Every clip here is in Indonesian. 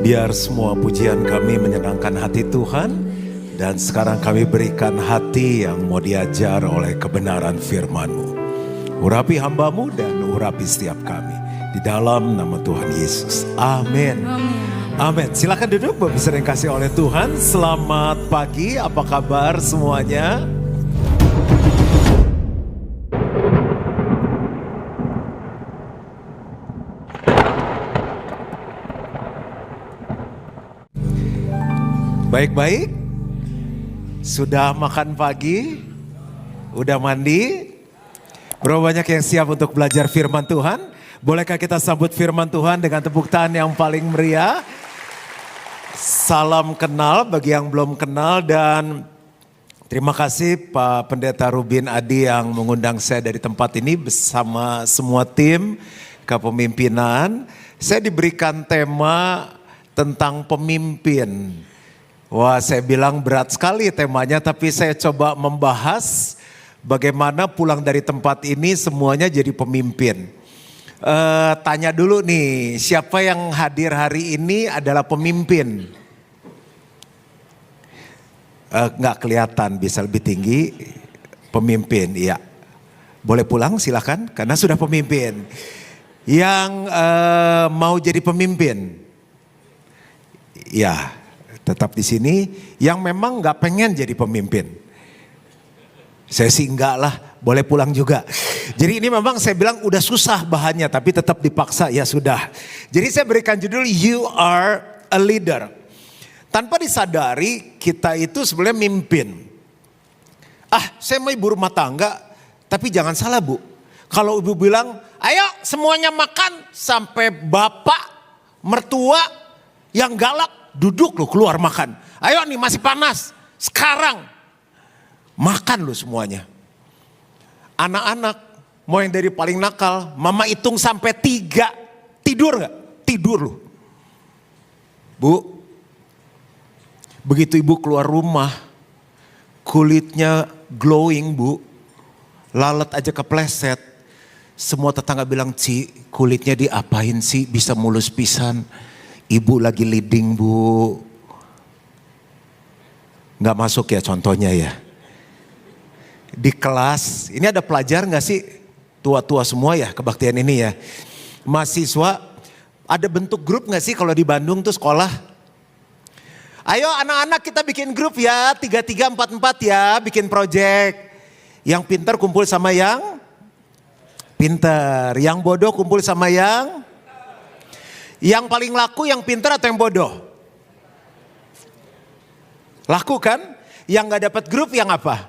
Biar semua pujian kami menyenangkan hati Tuhan. Dan sekarang kami berikan hati yang mau diajar oleh kebenaran firman-Mu. Urapi hamba-Mu dan urapi setiap kami. Di dalam nama Tuhan Yesus. Amin. Amin. Silakan duduk Bapak Ibu yang kasih oleh Tuhan. Selamat pagi, apa kabar semuanya? Baik-baik? Sudah makan pagi? Udah mandi? Berapa banyak yang siap untuk belajar firman Tuhan? Bolehkah kita sambut firman Tuhan dengan tepuk tangan yang paling meriah? Salam kenal bagi yang belum kenal dan terima kasih Pak Pendeta Rubin Adi yang mengundang saya dari tempat ini bersama semua tim kepemimpinan. Saya diberikan tema tentang pemimpin. Wah, saya bilang berat sekali temanya, tapi saya coba membahas bagaimana pulang dari tempat ini semuanya jadi pemimpin. Tanya dulu nih, siapa yang hadir hari ini adalah pemimpin? Nggak kelihatan, bisa lebih tinggi. Pemimpin, iya. Boleh pulang silakan, karena sudah pemimpin. Yang mau jadi pemimpin? Ya. Tetap di sini, yang memang gak pengen jadi pemimpin. Saya sih enggak lah, boleh pulang juga. Jadi ini memang saya bilang udah susah bahannya, tapi tetap dipaksa, ya sudah. Jadi saya berikan judul You Are a Leader. Tanpa disadari kita itu sebenarnya mimpin. Saya mau ibu rumah tangga, tapi jangan salah Bu. Kalau ibu bilang, ayo semuanya makan sampai bapak, mertua yang galak. Duduk lo keluar makan. Ayo nih masih panas. Sekarang. Makan lo semuanya. Anak-anak. Mau yang dari paling nakal. Mama hitung sampai 3. Tidur gak? Tidur lo. Bu. Begitu ibu keluar rumah. Kulitnya glowing Bu. Lalat aja kepleset. Semua tetangga bilang, Ci kulitnya diapain sih bisa mulus pisan. Ibu lagi leading Bu. Gak masuk ya contohnya ya. Di kelas, ini ada pelajar gak sih? Tua-tua semua ya kebaktian ini ya. Mahasiswa, ada bentuk grup gak sih kalau di Bandung tuh sekolah? Ayo anak-anak kita bikin grup ya, 3-3, 4-4 ya, bikin project. Yang pintar kumpul sama yang pintar. Yang bodoh kumpul sama yang paling laku yang pintar atau yang bodoh? Laku kan? Yang gak dapat grup yang apa?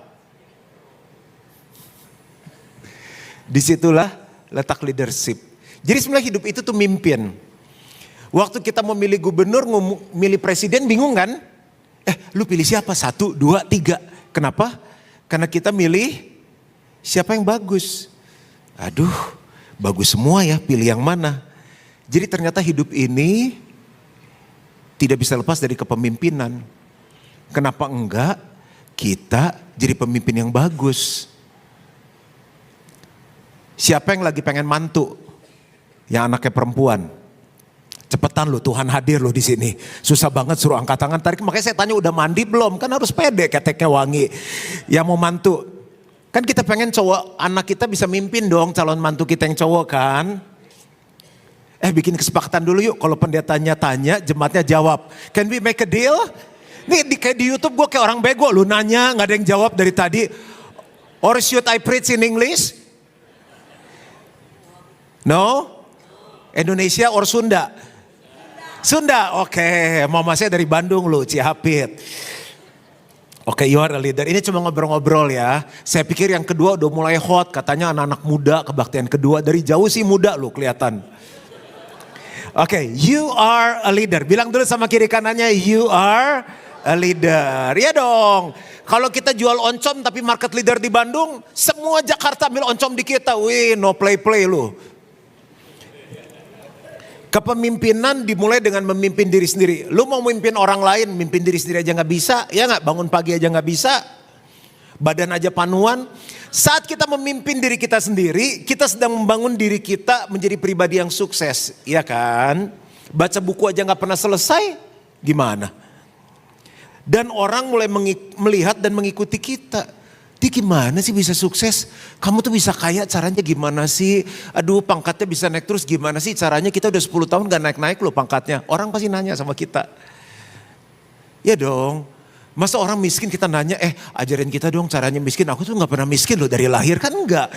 Disitulah letak leadership. Jadi sebenarnya hidup itu tuh mimpin. Waktu kita memilih gubernur, milih presiden bingung kan? Lu pilih siapa? 1, 2, 3. Kenapa? Karena kita milih siapa yang bagus. Aduh, bagus semua ya, pilih yang mana? Jadi ternyata hidup ini tidak bisa lepas dari kepemimpinan. Kenapa enggak kita jadi pemimpin yang bagus? Siapa yang lagi pengen mantu? Yang anaknya perempuan. Cepetan lo, Tuhan hadir lo di sini. Susah banget suruh angkat tangan tarik. Makanya saya tanya udah mandi belum? Kan harus pede keteknya wangi. Yang mau mantu. Kan kita pengen cowok anak kita bisa mimpin dong calon mantu kita yang cowok kan. Bikin kesepakatan dulu yuk. Kalau pendetanya tanya, jemaatnya jawab. Can we make a deal? Nih kayak di YouTube gue kayak orang bego. Lu nanya gak ada yang jawab dari tadi. Or should I preach in English? No? Indonesia or Sunda? Sunda, oke. Mama saya dari Bandung lu, Cihapit. Oke, you are a leader. Ini cuma ngobrol-ngobrol ya. Saya pikir yang kedua udah mulai hot. Katanya anak-anak muda kebaktian kedua. Dari jauh sih muda lu kelihatan. Oke, you are a leader. Bilang dulu sama kiri kanannya, you are a leader. Iya dong. Kalau kita jual oncom tapi market leader di Bandung, semua Jakarta ambil oncom di kita. Wih, no play-play lu. Kepemimpinan dimulai dengan memimpin diri sendiri. Lu mau memimpin orang lain, memimpin diri sendiri aja gak bisa. Ya gak? Bangun pagi aja gak bisa. Badan aja panuan. Saat kita memimpin diri kita sendiri, kita sedang membangun diri kita menjadi pribadi yang sukses. Iya kan? Baca buku aja gak pernah selesai, gimana? Dan orang mulai melihat dan mengikuti kita. Dia gimana sih bisa sukses? Kamu tuh bisa kaya caranya gimana sih? Aduh pangkatnya bisa naik terus gimana sih caranya? Kita udah 10 tahun gak naik-naik loh pangkatnya. Orang pasti nanya sama kita. Ya dong. Masa orang miskin kita nanya, ajarin kita dong caranya miskin. Aku tuh gak pernah miskin loh dari lahir, kan enggak.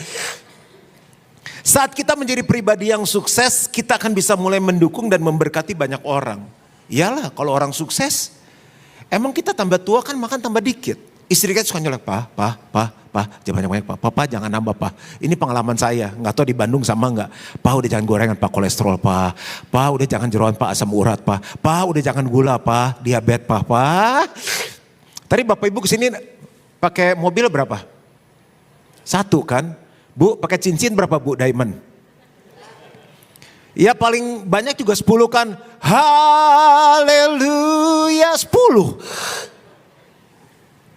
Saat kita menjadi pribadi yang sukses, kita akan bisa mulai mendukung dan memberkati banyak orang. Iyalah kalau orang sukses, emang kita tambah tua kan makan tambah dikit. Istri kita suka nyolek, pak, jangan banyak pak, papa jangan nambah pak. Ini pengalaman saya, nggak tahu di Bandung sama nggak. Pak udah jangan gorengan pak, kolesterol pak. Pak udah jangan jeroan pak, asam urat pak. Pak udah jangan gula pak, diabetes pak. Tadi bapak ibu kesini pakai mobil berapa? 1 kan? Bu, pakai cincin berapa Bu diamond? Ya paling banyak juga 10 kan. Haleluya 10.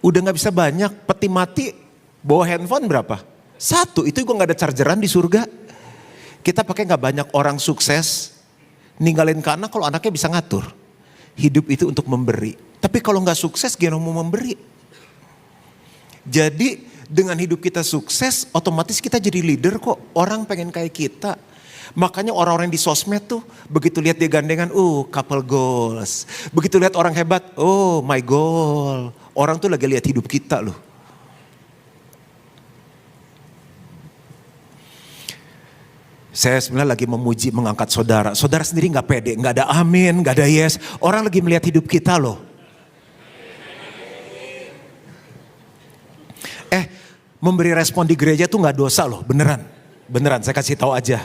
Udah gak bisa banyak, peti mati bawa handphone berapa? 1, itu gue gak ada chargeran di surga. Kita pakai gak banyak orang sukses. Ninggalin ke anak kalau anaknya bisa ngatur. Hidup itu untuk memberi. Tapi kalau gak sukses gimana mau memberi? Jadi dengan hidup kita sukses, otomatis kita jadi leader kok. Orang pengen kayak kita. Makanya orang-orang di sosmed tuh, begitu lihat dia gandengan, couple goals. Begitu lihat orang hebat, oh my goal. Orang tuh lagi lihat hidup kita loh. Saya sebenarnya lagi memuji, mengangkat saudara. Saudara sendiri gak pede, gak ada amin, gak ada yes. Orang lagi melihat hidup kita loh. Memberi respon di gereja tuh gak dosa loh, beneran. Beneran, saya kasih tahu aja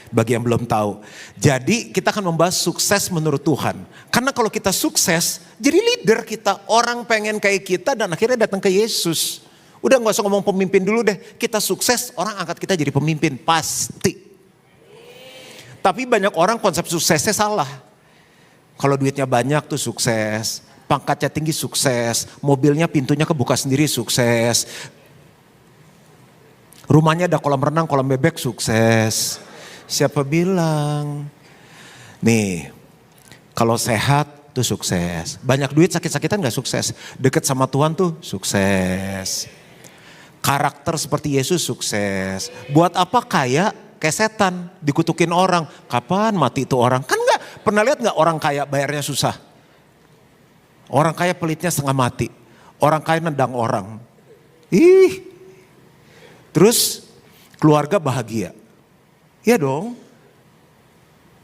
bagi yang belum tahu. Jadi kita akan membahas sukses menurut Tuhan. Karena kalau kita sukses, jadi leader kita. Orang pengen kayak kita dan akhirnya datang ke Yesus. Udah gak usah ngomong pemimpin dulu deh. Kita sukses, orang angkat kita jadi pemimpin, pasti. Tapi banyak orang konsep suksesnya salah. Kalau duitnya banyak tuh sukses. Pangkatnya tinggi sukses. Mobilnya pintunya kebuka sendiri sukses. Rumahnya ada kolam renang, kolam bebek, sukses. Siapa bilang? Nih, kalau sehat tuh sukses. Banyak duit sakit-sakitan gak sukses. Deket sama Tuhan tuh sukses. Karakter seperti Yesus sukses. Buat apa kaya kayak setan, dikutukin orang. Kapan mati itu orang? Kan gak, pernah lihat gak orang kaya bayarnya susah? Orang kaya pelitnya setengah mati. Orang kaya nendang orang. Terus keluarga bahagia. Ya dong.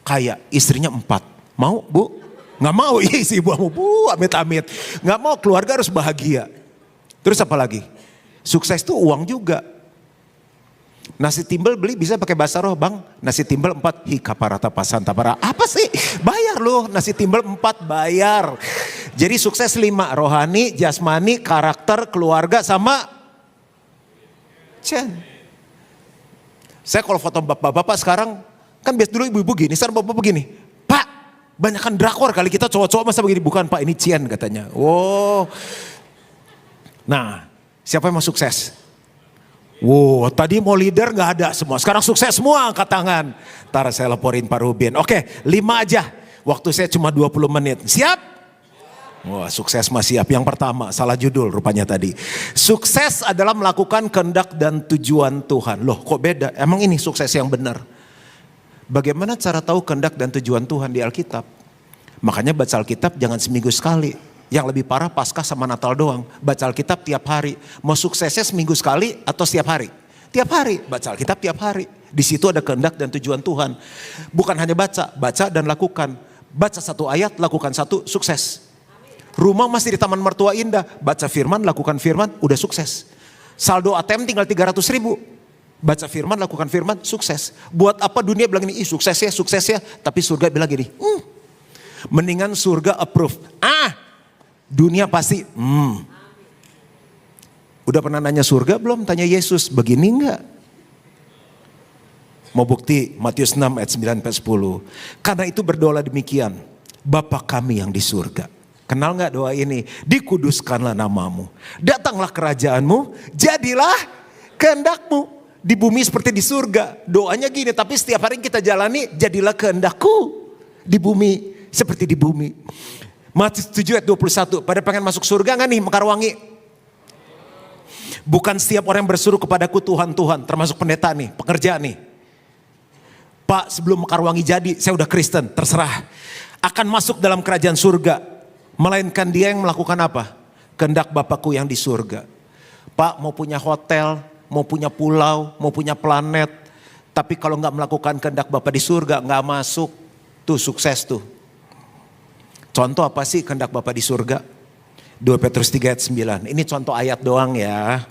Kaya, istrinya 4. Mau Bu? Gak mau, isi ibu mau Bu, amit-amit. Gak mau, keluarga harus bahagia. Terus apa lagi? Sukses tuh uang juga. Nasi timbel beli bisa pakai bahasa roh, Bang. Nasi timbel 4, kaparata pasantapara. Apa sih? Bayar loh, nasi timbel 4 bayar. Jadi sukses 5, rohani, jasmani, karakter, keluarga sama saya kalau foto bapak-bapak sekarang, kan biasa dulu ibu-ibu gini, sekarang bapak begini. Pak, banyakkan drakor kali kita cowok-cowok masa begini. Bukan Pak, ini Cian katanya. Oh. Nah, siapa yang mau sukses? Wow, tadi mau leader gak ada semua. Sekarang sukses semua, angkat tangan. Ntar saya laporin Pak Rubin. Oke, 5 aja. Waktu saya cuma 20 menit. Siap? Wah, sukses masih siap. Yang pertama, salah judul rupanya tadi. Sukses adalah melakukan kehendak dan tujuan Tuhan. Loh, kok beda? Emang ini sukses yang benar? Bagaimana cara tahu kehendak dan tujuan Tuhan di Alkitab? Makanya baca Alkitab jangan seminggu sekali. Yang lebih parah Paskah sama Natal doang. Baca Alkitab tiap hari. Mau suksesnya seminggu sekali atau setiap hari? Tiap hari. Baca Alkitab tiap hari. Di situ ada kehendak dan tujuan Tuhan. Bukan hanya baca, baca dan lakukan. Baca 1 ayat, lakukan 1, sukses. Rumah masih di Taman Mertua Indah, baca firman, lakukan firman, udah sukses. Saldo ATM tinggal 300.000. Baca firman, lakukan firman, sukses. Buat apa dunia bilang ini, sukses ya. Tapi surga bilang gini, mendingan surga approve. Dunia pasti, Udah pernah nanya surga belum? Tanya Yesus, begini enggak? Mau bukti, Matius 6 ayat 9-10. Karena itu berdoa demikian, Bapa kami yang di surga. Kenal gak doa ini? Dikuduskanlah namamu. Datanglah kerajaanmu. Jadilah kehendakmu. Di bumi seperti di surga. Doanya gini, tapi setiap hari kita jalani, jadilah kehendakku. di bumi seperti di bumi. Matius 7 ayat 21, pada pengen masuk surga gak nih Mekarwangi? Bukan setiap orang yang berseru kepadaku Tuhan, Tuhan, termasuk pendeta nih, pekerja nih. Pak, sebelum Mekarwangi jadi, saya udah Kristen, terserah. Akan masuk dalam kerajaan surga. Melainkan dia yang melakukan apa? Kehendak Bapakku yang di surga. Pak, mau punya hotel, mau punya pulau, mau punya planet. Tapi kalau gak melakukan kehendak Bapa di surga, gak masuk. Tuh sukses tuh. Contoh apa sih kehendak Bapa di surga? 2 Petrus 3 ayat 9. Ini contoh ayat doang ya.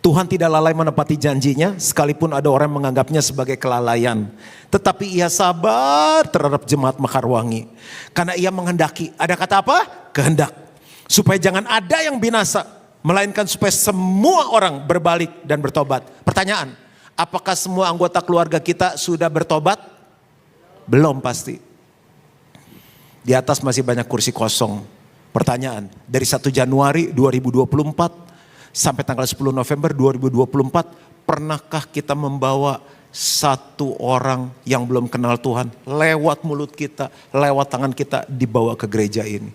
Tuhan tidak lalai menepati janjinya, sekalipun ada orang yang menganggapnya sebagai kelalaian. Tetapi ia sabar terhadap jemaat Mekarwangi. Karena ia menghendaki, ada kata apa? Kehendak. Supaya jangan ada yang binasa, melainkan supaya semua orang berbalik dan bertobat. Pertanyaan, apakah semua anggota keluarga kita sudah bertobat? Belum pasti. Di atas masih banyak kursi kosong. Pertanyaan, dari 1 Januari 2024 sampai tanggal 10 November 2024, pernahkah kita membawa satu orang yang belum kenal Tuhan lewat mulut kita, lewat tangan kita dibawa ke gereja ini?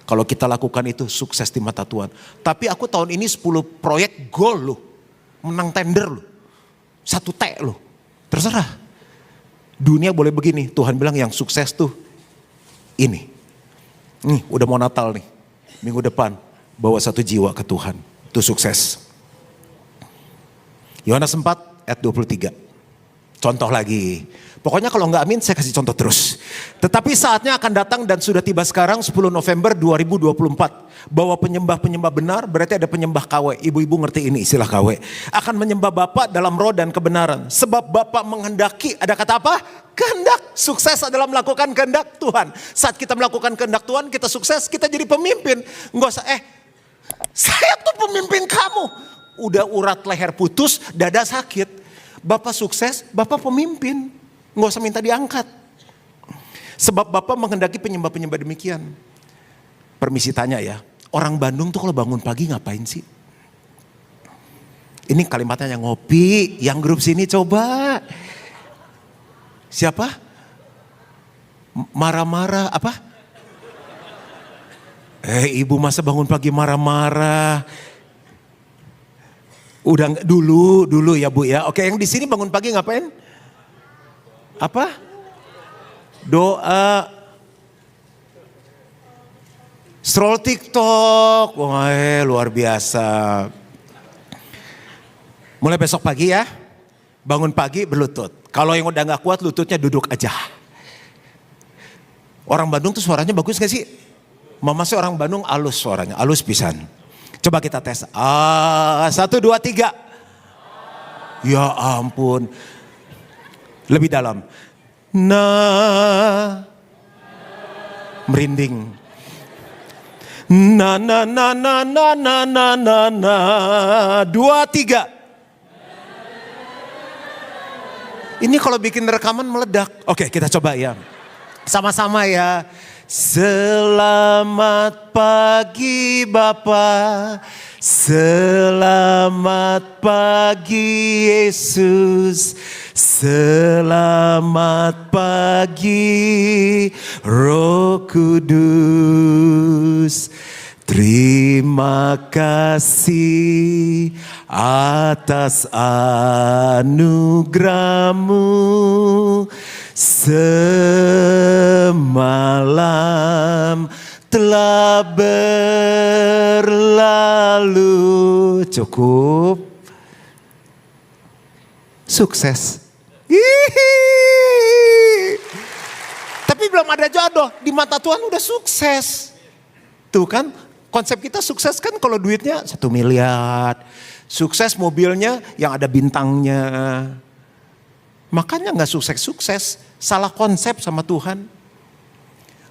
Kalau kita lakukan itu sukses di mata Tuhan. Tapi aku tahun ini 10 proyek goal loh. Menang tender loh. 1 T loh. Terserah. Dunia boleh begini. Tuhan bilang yang sukses tuh ini. Nih udah mau Natal nih. Minggu depan bawa 1 jiwa ke Tuhan. Itu sukses. Yohanes 4 ayat 23. Contoh lagi. Pokoknya kalau nggak amin saya kasih contoh terus. Tetapi saatnya akan datang dan sudah tiba sekarang 10 November 2024. Bahwa penyembah-penyembah benar berarti ada penyembah KW. Ibu-ibu ngerti ini istilah KW. Akan menyembah Bapa dalam roh dan kebenaran. Sebab Bapa menghendaki, ada kata apa? Kehendak. Sukses adalah melakukan kehendak Tuhan. Saat kita melakukan kehendak Tuhan kita sukses, kita jadi pemimpin. Nggak usah saya tuh pemimpin kamu. Udah urat leher putus, dada sakit. Bapak sukses, Bapak pemimpin. Nggak usah minta diangkat. Sebab Bapak menghendaki penyembah-penyembah demikian. Permisi tanya ya, orang Bandung tuh kalau bangun pagi ngapain sih? Ini kalimatnya yang ngopi, yang grup sini coba. Siapa? Marah-marah apa? Ibu masa bangun pagi marah-marah? Udah dulu ya Bu ya. Oke, yang di sini bangun pagi ngapain? Apa? Doa. Scroll TikTok. Wah, luar biasa. Mulai besok pagi ya. Bangun pagi berlutut. Kalau yang udah gak kuat lututnya duduk aja. Orang Bandung tuh suaranya bagus gak sih? Mama sih orang Bandung halus suaranya, halus pisan. Coba kita tes. 1, 2, 3. Ya ampun. Lebih dalam. Merinding. Na. 2, 3. Ini kalau bikin rekaman meledak. Oke, kita coba ya. Sama-sama ya. Selamat pagi Bapa, selamat pagi Yesus, selamat pagi Roh Kudus. Terima kasih atas anugerah-Mu. Semalam telah berlalu. Cukup. Sukses. Hihi. Tapi belum ada jodoh. Di mata Tuhan udah sukses. Tuh kan konsep kita sukses kan kalau duitnya 1 miliar. Sukses mobilnya yang ada bintangnya. Makanya gak sukses-sukses. Salah konsep sama Tuhan.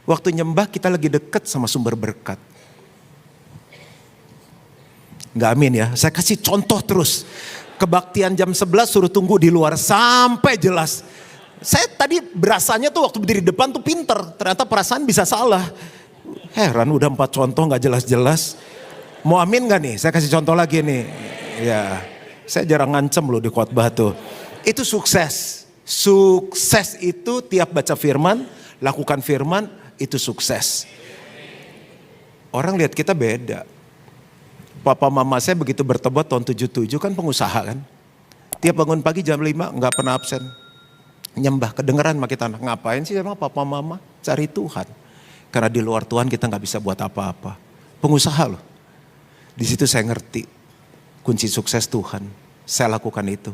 Waktu nyembah kita lagi deket sama sumber berkat. Gak amin ya. Saya kasih contoh terus. Kebaktian jam 11 suruh tunggu di luar sampai jelas. Saya tadi berasanya tuh waktu berdiri depan tuh pinter. Ternyata perasaan bisa salah. Heran udah 4 contoh gak jelas-jelas. Mau amin gak nih? Saya kasih contoh lagi nih. Ya, saya jarang ngancem loh di khotbah tuh. Itu sukses. Sukses itu tiap baca firman, lakukan firman, itu sukses. Orang lihat kita beda. Papa mama saya begitu bertobat tahun 77 kan pengusaha kan. Tiap bangun pagi jam 5 nggak pernah absen. Nyembah, kedengeran sama kita anak. Ngapain sih emang papa mama? Cari Tuhan. Karena di luar Tuhan kita nggak bisa buat apa-apa. Pengusaha loh. Di situ saya ngerti kunci sukses Tuhan. Saya lakukan itu.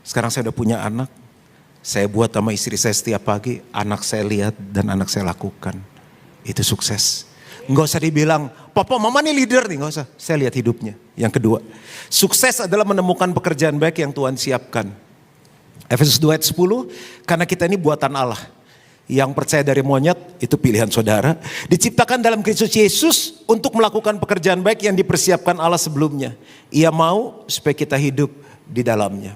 Sekarang saya udah punya anak. Saya buat sama istri saya setiap pagi. Anak saya lihat dan anak saya lakukan. Itu sukses. Nggak usah dibilang, papa mama nih leader nih. Nggak usah. Saya lihat hidupnya. Yang kedua, sukses adalah menemukan pekerjaan baik yang Tuhan siapkan. Efesus 2 ayat 10, karena kita ini buatan Allah. Yang percaya dari monyet, itu pilihan saudara. Diciptakan dalam Kristus Yesus untuk melakukan pekerjaan baik yang dipersiapkan Allah sebelumnya. Ia mau supaya kita hidup di dalamnya.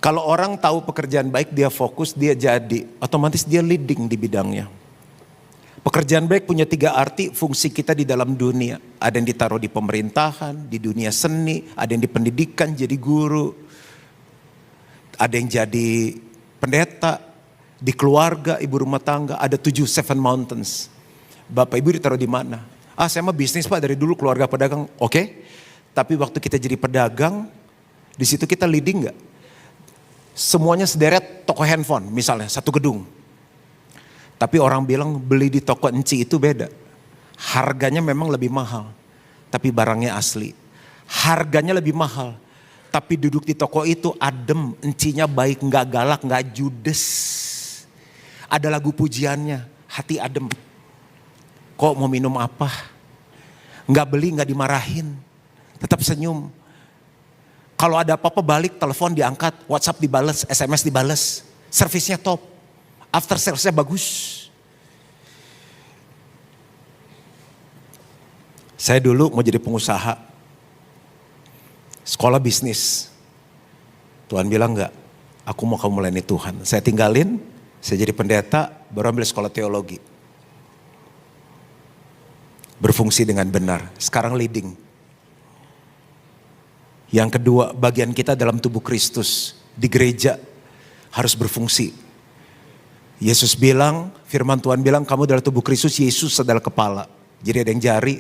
Kalau orang tahu pekerjaan baik, dia fokus, dia jadi. Otomatis dia leading di bidangnya. Pekerjaan baik punya 3 arti fungsi kita di dalam dunia. Ada yang ditaruh di pemerintahan, di dunia seni, ada yang di pendidikan jadi guru. Ada yang jadi pendeta, di keluarga, ibu rumah tangga, ada 7 mountains. Bapak ibu ditaruh di mana? Saya mah bisnis pak, dari dulu keluarga pedagang. Oke. Tapi waktu kita jadi pedagang, di situ kita leading nggak? Semuanya sederet toko handphone misalnya, satu gedung. Tapi orang bilang beli di toko Enci itu beda. Harganya memang lebih mahal, tapi barangnya asli. Harganya lebih mahal, tapi duduk di toko itu adem, Encinya baik, nggak galak, nggak judes. Ada lagu pujiannya, hati adem. Kok mau minum apa? Nggak beli, nggak dimarahin. Tetap senyum. Kalau ada apa-apa balik, telepon diangkat, WhatsApp dibales, SMS dibales. Servisnya top. After sales-nya bagus. Saya dulu mau jadi pengusaha. Sekolah bisnis. Tuhan bilang enggak, aku mau kamu melayani Tuhan. Saya tinggalin. Saya jadi pendeta, baru ambil sekolah teologi. Berfungsi dengan benar. Sekarang leading. Yang kedua, bagian kita dalam tubuh Kristus. Di gereja harus berfungsi. Yesus bilang, firman Tuhan bilang, kamu adalah tubuh Kristus, Yesus adalah kepala. Jadi ada yang jari,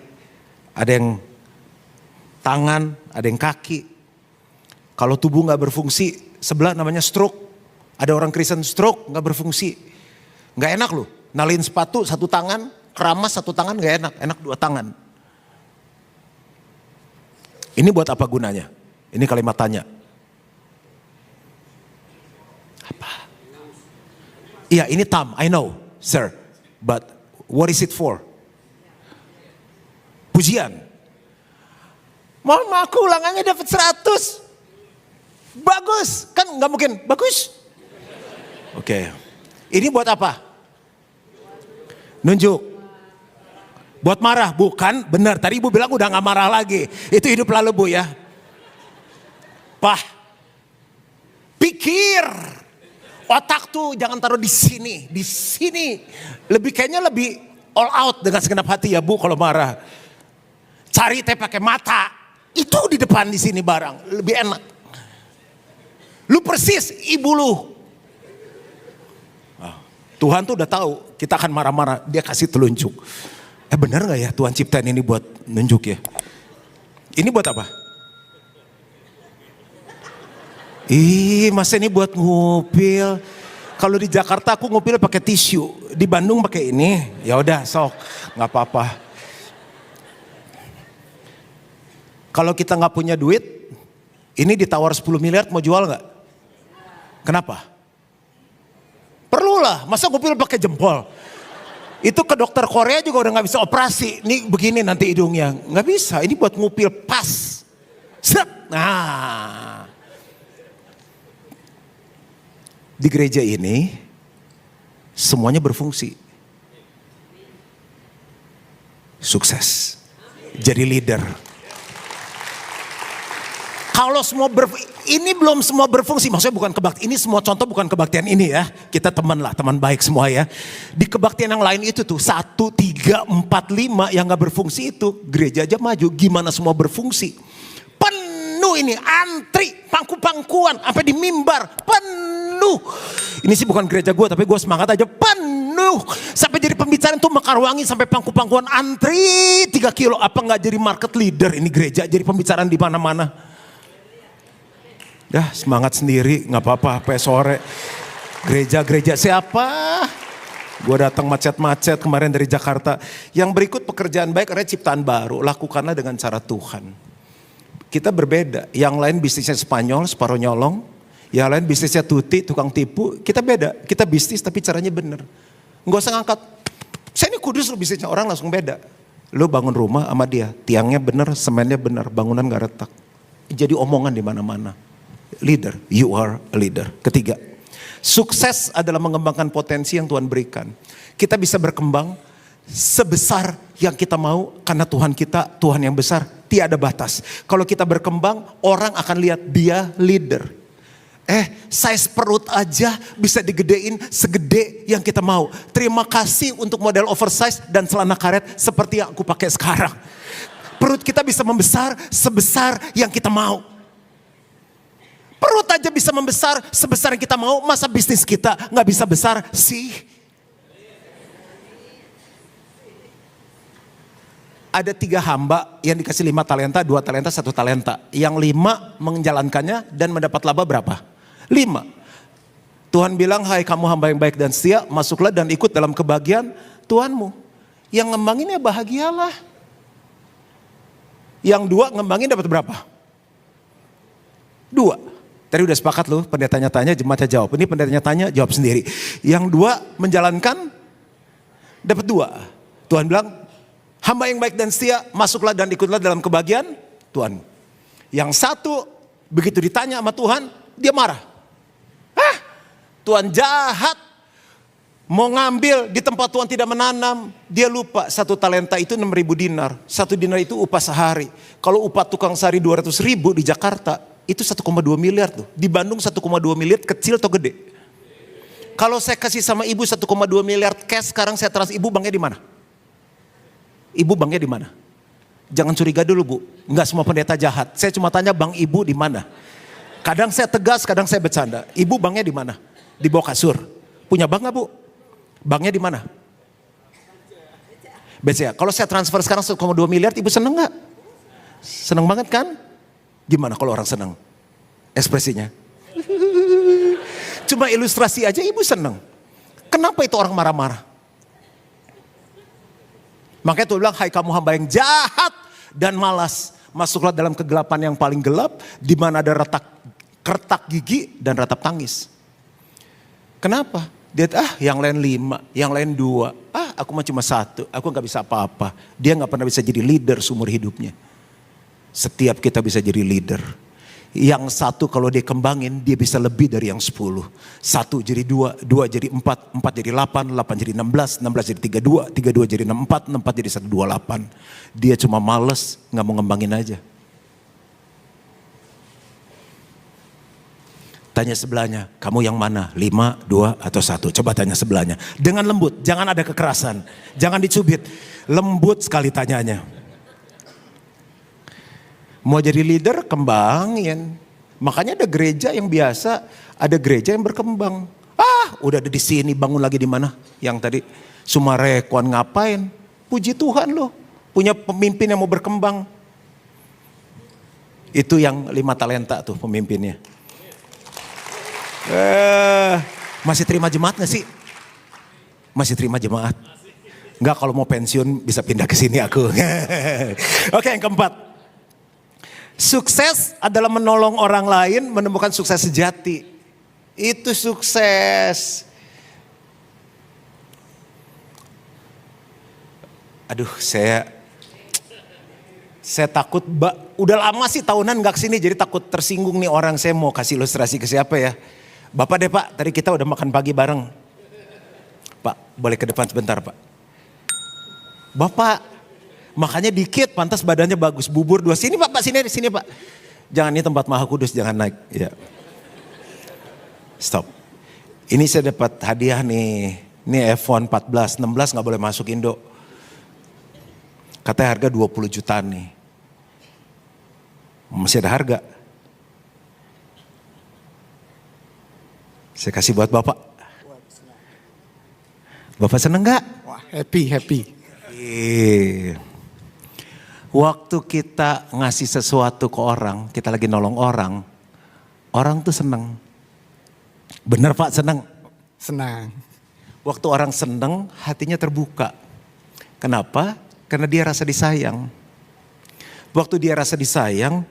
ada yang tangan, ada yang kaki. Kalau tubuh gak berfungsi, sebelah namanya stroke. Ada orang Kristen stroke, gak berfungsi. Gak enak loh, nalin sepatu satu tangan, keramas satu tangan gak enak, enak 2 tangan. Ini buat apa gunanya? Ini kalimat tanya. Apa? Iya ini thumb, I know sir. But what is it for? Pujian. Mama aku ulangannya dapat 100. Bagus, kan gak mungkin, bagus. Oke, ini buat apa? Nunjuk. Buat marah? Bukan, benar. Tadi ibu bilang udah gak marah lagi. Itu hidup lalu bu ya. Pak, pikir. Otak tuh jangan taruh di sini. Di sini. Kayaknya lebih all out dengan segenap hati ya bu kalau marah. Cari teh pakai mata. Itu di depan di sini barang. Lebih enak. Lu persis ibu lu. Tuhan tuh udah tahu kita akan marah-marah, dia kasih telunjuk. Benar gak ya Tuhan ciptain ini buat nunjuk ya? Ini buat apa? Masa ini buat ngupil? Kalau di Jakarta aku ngupil pakai tisu, di Bandung pakai ini. Ya udah sok, nggak apa-apa. Kalau kita nggak punya duit, ini ditawar 10 miliar mau jual nggak? Kenapa? Perlulah, masa ngupil pakai jempol? Itu ke dokter Korea juga udah gak bisa operasi. Ini begini nanti hidungnya. Gak bisa, ini buat ngupil pas. Set. Nah. Di gereja ini, semuanya berfungsi. Sukses. Jadi leader. Kalau semua ini belum semua berfungsi, maksudnya bukan kebaktian, ini semua contoh bukan kebaktian ini ya. Kita teman lah, teman baik semua ya. Di kebaktian yang lain itu tuh 1, 3, 4, 5 yang gak berfungsi itu. Gereja aja maju, gimana semua berfungsi. Penuh ini, antri, pangku-pangkuan, sampai di mimbar, penuh. penuh. Ini sih bukan gereja gue, tapi gue semangat aja, penuh. Sampai jadi pembicaraan tuh Mekarwangi sampai pangku-pangkuan antri 3 kilo. Apa nggak jadi market leader ini gereja, jadi pembicaraan di mana-mana. Dah semangat sendiri, nggak apa-apa, sampai sore. Gereja siapa? Gue datang macet-macet kemarin dari Jakarta. Yang berikut pekerjaan baik adalah ciptaan baru. Lakukanlah dengan cara Tuhan. Kita berbeda. Yang lain bisnisnya Spanyol, separuh nyolong. Yang lain bisnisnya tuti, tukang tipu. Kita beda. Kita bisnis tapi caranya benar. Nggak usah ngangkat. Saya ini kudus loh bisnisnya. Orang langsung beda. Lo bangun rumah sama dia. Tiangnya benar, semennya benar. Bangunan gak retak. Jadi omongan di mana-mana. Leader. You are a leader. Ketiga. Sukses adalah mengembangkan potensi yang Tuhan berikan. Kita bisa berkembang sebesar yang kita mau karena Tuhan kita, Tuhan yang besar, tiada batas. Kalau kita berkembang, orang akan lihat dia leader. Size perut aja bisa digedein segede yang kita mau. Terima kasih untuk model oversize dan celana karet seperti yang aku pakai sekarang. Perut kita bisa membesar sebesar yang kita mau. Perut aja bisa membesar sebesar yang kita mau, masa bisnis kita gak bisa besar sih? Ada 3 hamba yang dikasih 5 talenta, 2 talenta, 1 talenta. Yang 5 menjalankannya dan mendapat laba berapa? 5. Tuhan bilang, hai kamu hamba yang baik dan setia, masuklah dan ikut dalam kebahagiaan Tuhanmu. Yang ngembanginnya bahagialah. Yang 2 ngembangin dapat berapa? 2. Tadi udah sepakat loh, pendetanya tanya, jemaatnya jawab. Ini pendetanya tanya, jawab sendiri. Yang 2 menjalankan, dapat 2. Tuhan bilang, hamba yang baik dan setia, masuklah dan ikutlah dalam kebahagiaan Tuhan. Yang 1, begitu ditanya sama Tuhan, dia marah. Tuhan jahat. Mau ngambil di tempat Tuhan tidak menanam. Dia lupa 1 talenta itu 6.000 dinar. 1 dinar itu upah sehari. Kalau upah tukang sehari 200.000 di Jakarta, itu 1,2 miliar tuh. Di Bandung 1,2 miliar kecil atau gede? Kalau saya kasih sama ibu 1,2 miliar cash, sekarang saya transfer, ibu banknya di mana? Ibu banknya di mana? Jangan curiga dulu bu, nggak semua pendeta jahat. Saya cuma tanya bank ibu di mana. Kadang saya tegas, kadang saya bercanda. Ibu banknya di mana? Di bawah kasur. Punya bank nggak bu? Banknya di mana? BCA. Kalau saya transfer sekarang 1,2 miliar, ibu seneng nggak? Seneng banget kan? Gimana kalau orang seneng? Ekspresinya. Cuma ilustrasi aja ibu seneng. Kenapa itu orang marah-marah? Makanya Tuhan bilang, hai kamu hamba yang jahat dan malas. Masuklah dalam kegelapan yang paling gelap, di mana ada retak gigi dan ratap tangis. Kenapa? Dia yang lain 5, yang lain 2. Aku mah cuma 1, aku gak bisa apa-apa. Dia gak pernah bisa jadi leader seumur hidupnya. Setiap kita bisa jadi leader. Yang 1 kalau dia kembangin, dia bisa lebih dari yang 10. 1 jadi 2, 2 jadi 4, 4 jadi 8, 8 jadi 16, 16 jadi 32, 32 jadi 64, 64 jadi 128. Dia cuma males, gak mau ngembangin aja. Tanya sebelahnya, kamu yang mana? 5, 2, atau 1? Coba tanya sebelahnya. Dengan lembut, jangan ada kekerasan. Jangan dicubit. Lembut sekali tanyanya. Mau jadi leader, kembangin. Makanya ada gereja yang biasa, ada gereja yang berkembang. Udah ada di sini, bangun lagi di mana? Yang tadi Sumarekon ngapain? Puji Tuhan loh, punya pemimpin yang mau berkembang. Itu yang 5 talenta tuh pemimpinnya. Masih terima jemaat gak sih? Masih terima jemaat? Enggak, kalau mau pensiun bisa pindah ke sini aku. Oke, yang keempat. Sukses adalah menolong orang lain menemukan sukses sejati. Itu sukses. Aduh, saya takut, udah lama sih tahunan gak kesini, jadi takut tersinggung nih orang. Saya mau kasih ilustrasi ke siapa ya? Bapak deh Pak, tadi kita udah makan pagi bareng. Pak, boleh ke depan sebentar Pak. Bapak, makanya dikit, pantas badannya bagus, bubur 2. Sini Pak, sini Pak. Jangan, ini tempat Maha Kudus, jangan naik. Ya. Stop. Ini saya dapat hadiah nih. Ini iPhone 14, 16 gak boleh masuk Indo. Katanya harga 20 jutaan nih. Masih ada harga. Saya kasih buat Bapak. Bapak seneng gak? Wah, happy. Waktu kita ngasih sesuatu ke orang, kita lagi nolong orang, orang tuh seneng. Bener Pak, seneng? Senang. Waktu orang seneng, hatinya terbuka. Kenapa? Karena dia rasa disayang. Waktu dia rasa disayang,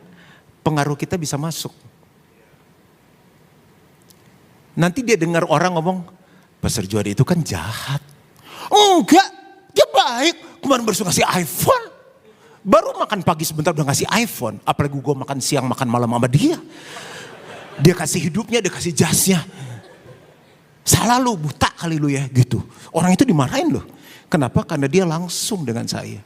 pengaruh kita bisa masuk. Nanti dia dengar orang ngomong, Pastor Juadi itu kan jahat. Enggak, dia baik. Kemarin baru ngasih iPhone. Baru makan pagi sebentar udah ngasih iPhone. Apalagi gue makan siang, makan malam sama dia. Dia kasih hidupnya, dia kasih jasnya. Salah lu, buta kali lu ya gitu. Orang itu dimarahin loh. Kenapa? Karena dia langsung dengan saya.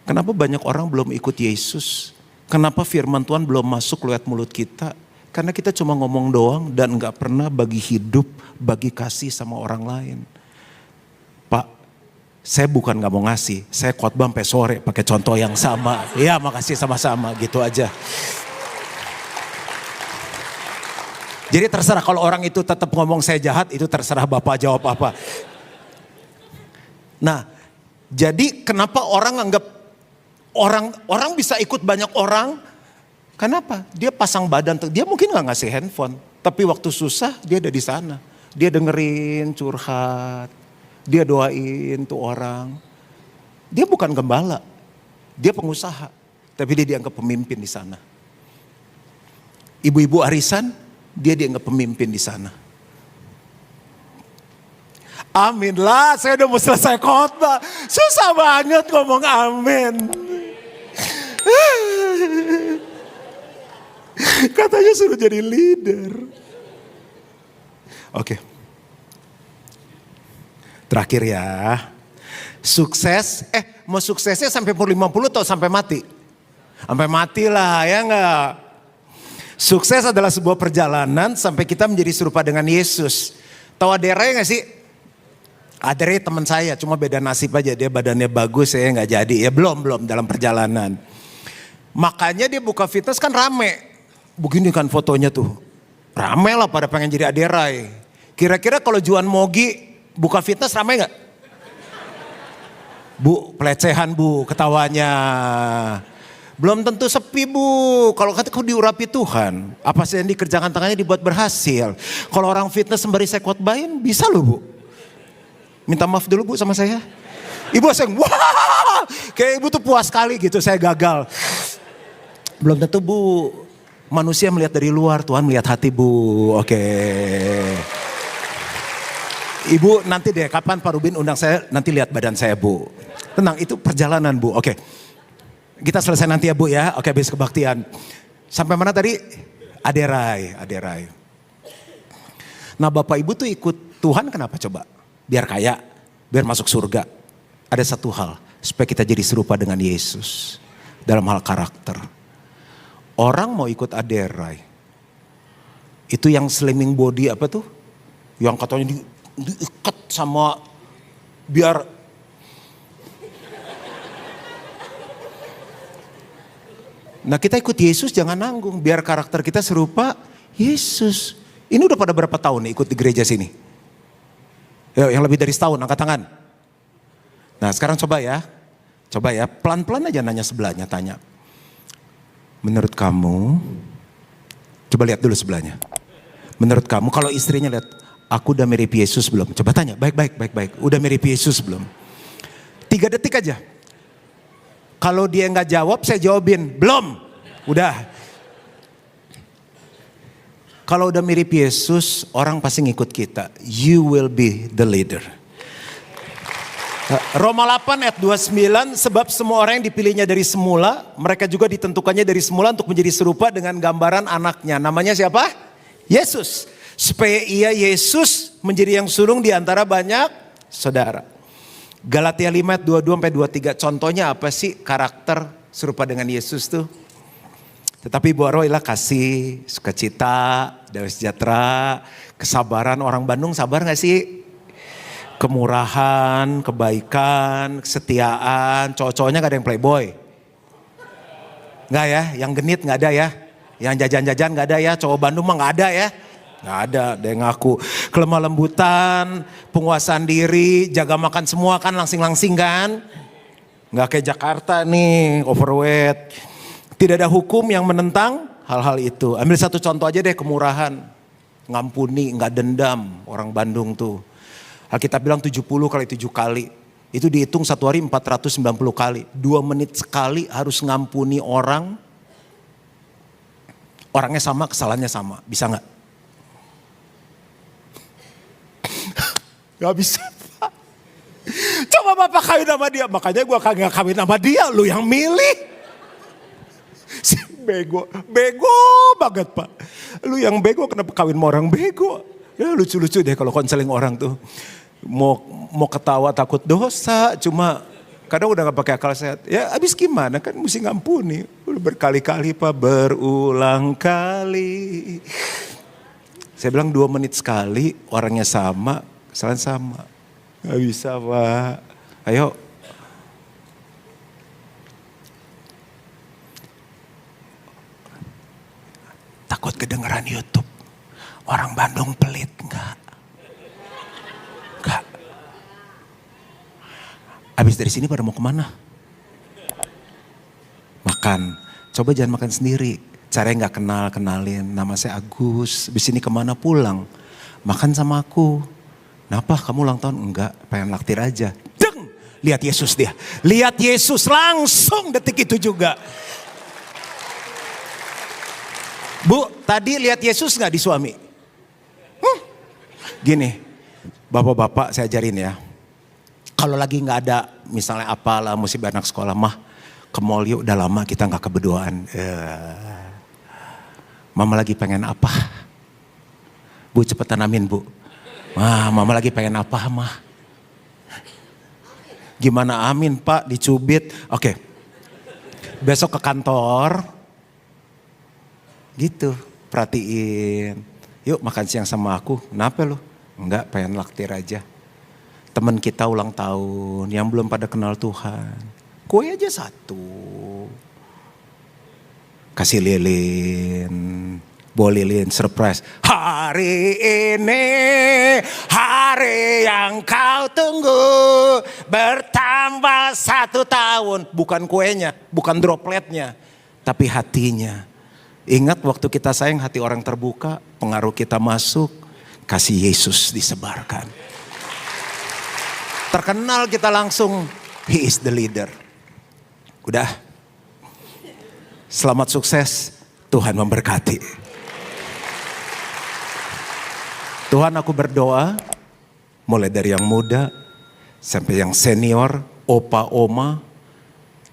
Kenapa banyak orang belum ikut Yesus? Kenapa firman Tuhan belum masuk lewat mulut kita? Karena kita cuma ngomong doang dan gak pernah bagi hidup, bagi kasih sama orang lain. Pak, saya bukan gak mau ngasih, saya khotbah sampai sore pakai contoh yang sama. Ya makasih sama-sama gitu aja. Jadi terserah kalau orang itu tetap ngomong saya jahat, itu terserah Bapak jawab apa. Nah, jadi kenapa orang anggap orang bisa ikut banyak orang? Kenapa? Dia pasang badan, dia mungkin gak ngasih handphone. Tapi waktu susah dia ada di sana. Dia dengerin curhat. Dia doain tuh orang. Dia bukan gembala. Dia pengusaha. Tapi dia dianggap pemimpin di sana. Ibu-ibu arisan, dia dianggap pemimpin di sana. Amin lah, saya udah mau selesai khotbah. Susah banget ngomong amin. Katanya suruh jadi leader. Oke. Terakhir ya. Sukses, mau suksesnya sampai umur 50 atau sampai mati? Sampai mati lah ya enggak? Sukses adalah sebuah perjalanan sampai kita menjadi serupa dengan Yesus. Tahu Adere gak sih? Adere teman saya, cuma beda nasib aja. Dia badannya bagus, saya gak jadi. Ya belum dalam perjalanan. Makanya dia buka fitness kan rame. Begini kan fotonya tuh. Rame lah pada pengen jadi Aderai. Kira-kira kalau Juan Mogi buka fitness rame gak? Bu, pelecehan bu, ketawanya. Belum tentu sepi bu. Kalau kata kau diurapi Tuhan. Apa sih yang dikerjakan tangannya dibuat berhasil. Kalau orang fitness sembari saya khotbahin bisa loh bu. Minta maaf dulu bu sama saya. Ibu langsung wah. Kayak ibu tuh puas sekali gitu saya gagal. Belum tentu bu. Manusia melihat dari luar, Tuhan melihat hati bu. Oke. Ibu nanti deh kapan Pak Rubin undang saya nanti lihat badan saya bu. Tenang itu perjalanan bu. Oke. Kita selesai nanti ya bu ya. Oke habis kebaktian. Sampai mana tadi? Aderai. Nah Bapak Ibu tuh ikut Tuhan kenapa coba? Biar kaya, biar masuk surga. Ada satu hal, supaya kita jadi serupa dengan Yesus. Dalam hal karakter. Orang mau ikut Aderai. Itu yang slimming body apa tuh? Yang katanya diikat sama biar nah kita ikut Yesus jangan nanggung. Biar karakter kita serupa Yesus. Ini udah pada berapa tahun nih ikut di gereja sini? Yang lebih dari setahun angkat tangan. Nah sekarang coba ya. Pelan-pelan aja nanya sebelahnya tanya. Menurut kamu, coba lihat dulu sebelahnya. Menurut kamu kalau istrinya lihat, aku udah mirip Yesus belum? Coba tanya baik. Udah mirip Yesus belum? 3 detik aja. Kalau dia nggak jawab, saya jawabin. Belum. Udah. Kalau udah mirip Yesus, orang pasti ngikut kita. You will be the leader. Roma 8 ayat 29, sebab semua orang yang dipilihnya dari semula, mereka juga ditentukannya dari semula untuk menjadi serupa dengan gambaran anaknya. Namanya siapa? Yesus. Supaya ia Yesus menjadi yang sulung di antara banyak saudara. Galatia 5 ayat 22-23, contohnya apa sih karakter serupa dengan Yesus tuh? Tetapi buaroilah kasih, sukacita, damai sejahtera, kesabaran. Orang Bandung sabar gak sih? Kemurahan, kebaikan, kesetiaan. Cowok-cowoknya gak ada yang playboy? Gak ya? Yang genit gak ada ya? Yang jajan-jajan gak ada ya? Cowok Bandung mah gak ada ya? Nggak ada yang ngaku. Kelemah lembutan, penguasaan diri, jaga makan semua kan langsing-langsing kan. Nggak kayak Jakarta nih, overweight. Tidak ada hukum yang menentang hal-hal itu. Ambil satu contoh aja deh, kemurahan. Ngampuni, nggak dendam. Orang Bandung tuh. Alkitab bilang 70 kali 7 kali. Itu dihitung satu hari 490 kali. 2 menit sekali harus ngampuni orang. Orangnya sama, kesalahannya sama. Bisa nggak? Gak bisa, Pak. Coba Bapak kawin sama dia. Makanya gue kagak kawin sama dia. Lu yang milih. Si bego. Bego banget, Pak. Lu yang bego kenapa kawin sama orang bego? Ya lucu-lucu deh kalau konseling orang tuh. Mau ketawa takut dosa. Cuma kadang udah gak pakai akal sehat. Ya abis gimana kan mesti ngampuni. Udah berkali-kali Pak. Berulang kali. Saya bilang 2 menit sekali. Orangnya sama. Kesalahan sama. Gak bisa Pak. Ayo. Takut kedengeran YouTube. Orang Bandung pelit enggak? Enggak. Habis dari sini pada mau kemana? Makan. Coba jangan makan sendiri. Caranya nggak kenalin. Nama saya Agus. Habis ini kemana pulang? Makan sama aku. Kenapa kamu ulang tahun? Enggak, pengen laktir aja. Deng! Lihat Yesus dia. Lihat Yesus langsung detik itu juga. Bu, tadi lihat Yesus nggak di suami? Gini, bapak-bapak saya ajarin ya. Kalau lagi nggak ada, misalnya apalah musibah anak sekolah mah, ke mall yuk, udah lama kita nggak keberduaan. Mama lagi pengen apa? Bu cepetan amin bu. Wah, mama lagi pengen apa mah? Gimana amin pak, dicubit. Oke, besok ke kantor. Gitu, perhatiin. Yuk makan siang sama aku, kenapa lu? Enggak, pengen laktir aja. Temen kita ulang tahun yang belum pada kenal Tuhan. Kue aja 1. Kasih lilin, bawa lilin, surprise. Hari ini, hari yang kau tunggu, bertambah 1 tahun. Bukan kuenya, bukan dropletnya, tapi hatinya. Ingat waktu kita sayang hati orang terbuka, pengaruh kita masuk, kasih Yesus disebarkan. Terkenal kita langsung, He is the leader. Udah, selamat sukses, Tuhan memberkati. Tuhan aku berdoa, mulai dari yang muda sampai yang senior, opa, oma,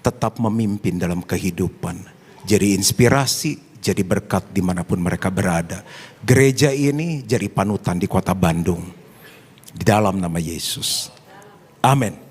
tetap memimpin dalam kehidupan. Jadi inspirasi, jadi berkat dimanapun mereka berada. Gereja ini jadi panutan di kota Bandung. Di dalam nama Yesus. Amin.